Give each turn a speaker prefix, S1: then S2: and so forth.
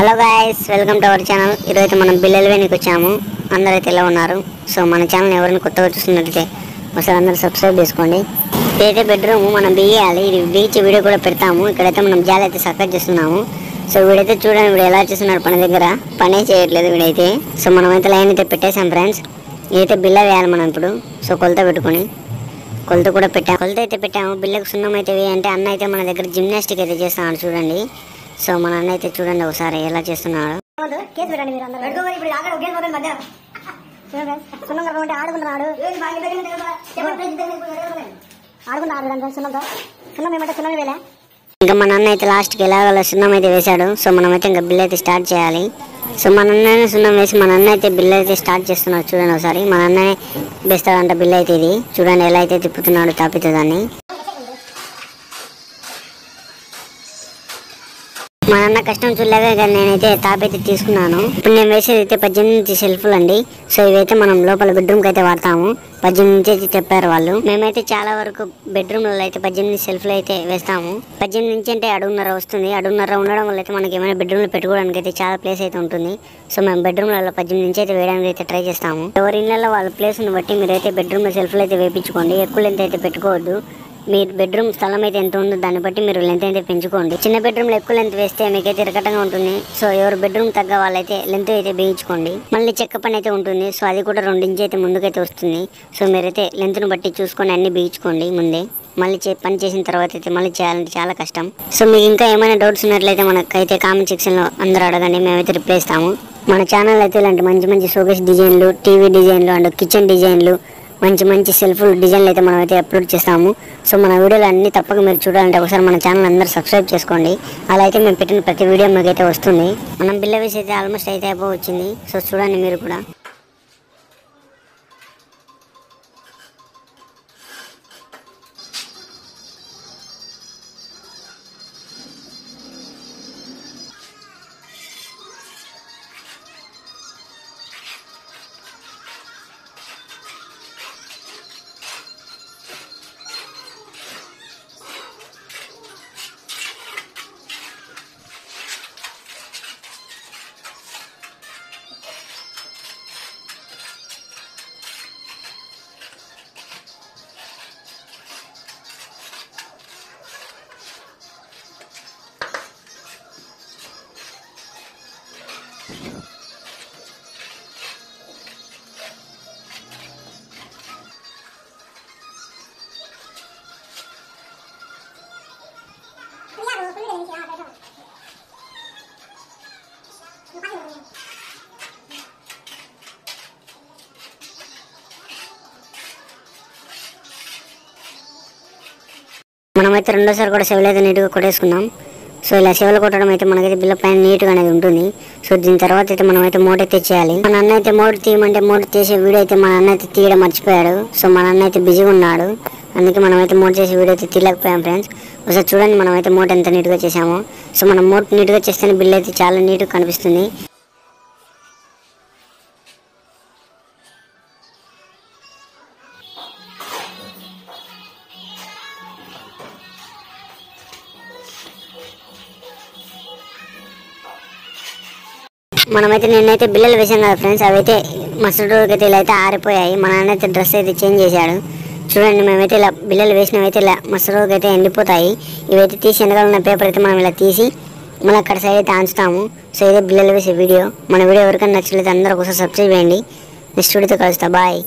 S1: Hello guys, welcome to our channel. ఈరోజు మనం బిల్లలు వేనికి వచ్చాము. అందరైతే ఎలా ఉన్నారు? సో మన ఛానల్ ఎవరైనా కొత్తగా చూస్తున్నట్లయితే ఒకసారి అందరూ సబ్స్క్రైబ్ చేసుకోండి. ఇదైతే బెడ్రూమ్ మనం బియ్యాలి. ఇది బిగించి వీడియో కూడా పెడతాము. ఇక్కడైతే మనం జాలి అయితే సక్కగా చేస్తున్నాము. సో వీడైతే చూడండి, వీడు ఎలా చేస్తున్నాడు. పని దగ్గర పనే చేయట్లేదు వీడైతే. సో మనమైతే లైన్ అయితే పెట్టేసాం ఫ్రెండ్స్. ఇదైతే బిల్ల వేయాలి మనం ఇప్పుడు. సో కొలత పెట్టుకొని కొలత కూడా పెట్టాము. కొలత అయితే పెట్టాము. బిల్లకు సున్నం అయితే వేయంటే అన్న అయితే మన దగ్గర జిమ్నాస్టిక్ అయితే చేస్తున్నాడు చూడండి. సో మన అన్న అయితే చూడండి ఒకసారి ఎలా చేస్తున్నాడు. ఇంకా మన అన్న అయితే లాస్ట్కి ఎలాగో సున్నం అయితే వేశాడు. సో మనమైతే ఇంకా బిల్ అయితే స్టార్ట్ చేయాలి. సో మన అన్ననే సున్నం వేసి మన అన్న అయితే బిల్ అయితే స్టార్ట్ చేస్తున్నాడు చూడండి ఒకసారి. మన అన్ననే వేస్తాడంట బిల్ అయితే. ఇది చూడండి ఎలా అయితే తిప్పుతున్నాడు తాపితే దాన్ని. మా నాన్న కష్టం చూడలేక నేనైతే తాపైతే తీసుకున్నాను. ఇప్పుడు నేను వేసేది అయితే 18 సెల్ఫ్లు అండి. సో ఇవైతే మనం లోపల బెడ్రూమ్కి అయితే వాడతాము. 18 నుంచి అయితే చెప్పారు వాళ్ళు. మేమైతే చాలా వరకు బెడ్రూమ్లలో అయితే 18 సెల్ఫ్లు అయితే వేస్తాము. 18 నుంచి అంటే అడుగున్నర వస్తుంది. అడుగున్నర ఉండడం వల్ల అయితే మనకి ఏమైనా బెడ్రూమ్లో పెట్టుకోవడానికి అయితే చాలా ప్లేస్ అయితే ఉంటుంది. సో మేము బెడ్రూమ్లలో 18 నుంచి అయితే వేయడానికి అయితే ట్రై చేస్తాము. ఎవరి ఇళ్ళలో వాళ్ళ ప్లేస్ని బట్టి మీరైతే బెడ్రూమ్లో సెల్ఫ్లు అయితే వేయించుకోండి. ఎక్కువ లెంత్ అయితే పెట్టుకోవద్దు. మీ బెడ్రూమ్ స్థలం అయితే ఎంత ఉందో దాన్ని బట్టి మీరు లెంత్ అయితే పెంచుకోండి. చిన్న బెడ్రూమ్లో ఎక్కువ లెంత్ వేస్తే మీకైతే ఇరకటంగా ఉంటుంది. సో ఎవరు బెడ్రూమ్ తగ్గ వాళ్ళైతే లెంత్ అయితే వేయించుకోండి. మళ్ళీ చెక్క పని అయితే ఉంటుంది. సో అది కూడా 2 ఇంచ్ అయితే ముందుకైతే వస్తుంది. సో మీరైతే లెంత్ను బట్టి చూసుకొని అన్ని వేయించుకోండి ముందే. మళ్ళీ పని చేసిన తర్వాత అయితే మళ్ళీ చేయాలంటే చాలా కష్టం. సో మీకు ఇంకా ఏమైనా డౌట్స్ ఉన్నట్లయితే మనకైతే కామెంట్ సెక్షన్లో అందరూ అడగండి, మేమైతే రిప్లై ఇస్తాము. మన ఛానల్ అయితే ఇలాంటి మంచి మంచి షోకేస్ డిజైన్లు, టీవీ డిజైన్లు అండ్ కిచెన్ డిజైన్లు, మంచి మంచి సెల్ఫ్ డిజైన్లు అయితే మనం అయితే అప్లోడ్ చేస్తాము. సో మన వీడియోలు అన్నీ తప్పక మీరు చూడాలంటే ఒకసారి మన ఛానల్ అందరూ సబ్స్క్రైబ్ చేసుకోండి. అలా అయితే మేము పెట్టిన ప్రతి వీడియో మీకు అయితే వస్తుంది. మనం బిల్ల వేసి అయితే ఆల్మోస్ట్ అయితే అయిపో వచ్చింది. సో చూడండి మీరు కూడా. మనమైతే రెండోసారి కూడా సెవెలు అయితే నీట్గా కొట్టేసుకున్నాం. సో ఇలా సెవెలు కొట్టడం అయితే మనకైతే బిల్ల పైన నీట్గా అనేది ఉంటుంది. సో దీని తర్వాత అయితే మనమైతే మోటర్ అయితే చేయాలి. మన అన్న అయితే మోటర్ తీయమంటే మోటర్ చేసే వీడియో అయితే మన అన్న అయితే తీయడం మర్చిపోయాడు. సో మన అన్న అయితే బిజీగా ఉన్నాడు. అందుకే మనమైతే మోటర్ చేసే వీడియో అయితే తీయలేకపోయాం ఫ్రెండ్స్. ఒకసారి చూడండి మనమైతే మోటర్ ఎంత నీట్గా చేసామో. సో మనం మోటర్ నీట్గా చేస్తేనే బిల్ అయితే చాలా నీట్గా కనిపిస్తుంది. మనమైతే నిన్నైతే బిల్లలు వేసాం కదా ఫ్రెండ్స్, అవైతే మరుసటి రోజుకైతే ఇలా అయితే ఆరిపోయాయి. మా నాన్న అయితే డ్రెస్ అయితే చేంజ్ చేశాడు. చూడండి మేమైతే ఇలా బిల్లలు వేసినవైతే ఇలా మరుసటి రోజుకి అయితే ఎండిపోతాయి. ఇవైతే తీసి వెనకాల ఉన్న పేపర్ అయితే మనం ఇలా తీసి మళ్ళీ అక్కడ సైడ్ అయితే ఆంచుతాము. సో ఇదే బిల్లలు వేసే వీడియో. మన వీడియో ఎవరికైనా నచ్చలేదు అందరూ ఒకసారి సబ్స్క్రైబ్ చేయండి. నెక్స్ట్ వీడియోతో కలుస్తా. బాయ్.